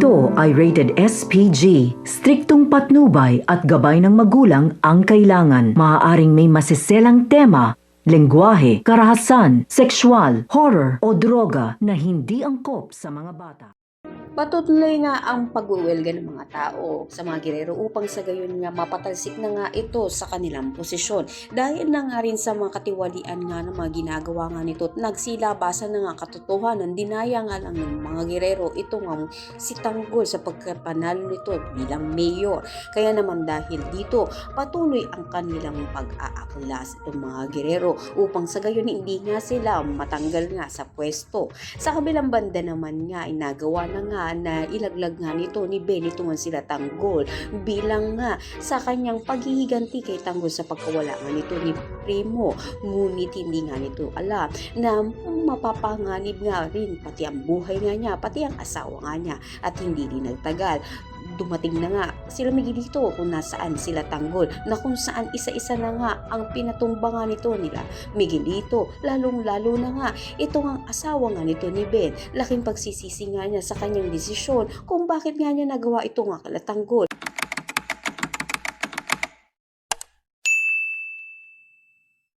Ito ay rated SPG. Striktong patnubay at gabay ng magulang ang kailangan. Maaaring may masiselang tema, lengguwahe, karahasan, sexual, horror o droga na hindi angkop sa mga bata. Patuloy nga ang pagwewelga ng mga tao sa mga girero upang sa gayon nga mapatalsik na nga ito sa kanilang posisyon. Dahil na nga rin sa mga katiwalian nga ng mga ginagawa nga nito at nagsilabasan na nga katotohanan, dinaya nga lang ng mga girero ito nga si Tanggol sa pagkapanalo nito bilang mayor. Kaya naman dahil dito patuloy ang kanilang pag-aaklas itong mga girero upang sa gayon hindi nga sila matanggal nga sa pwesto. Sa kabilang banda naman nga inagawa na nga na ilaglag nga nito ni Benito nga sila Tanggol bilang nga sa kanyang paghihiganti kay Tanggol sa pagkawala nga nito ni Primo. Ngunit hindi nga nito alam na mapapanganib nga rin pati ang buhay nga niya, pati ang asawa nga niya, at hindi din nagtagal. Dumating na nga sila Miguelito kung nasaan sila Tanggol, na kung saan isa-isa na nga ang pinatumba nga nito nila Miguelito, lalong-lalo na nga ito ang asawa nga nito ni Ben. Laking pagsisisi nga niya sa kanyang desisyon kung bakit nga niya nagawa ito nga kala Tanggol.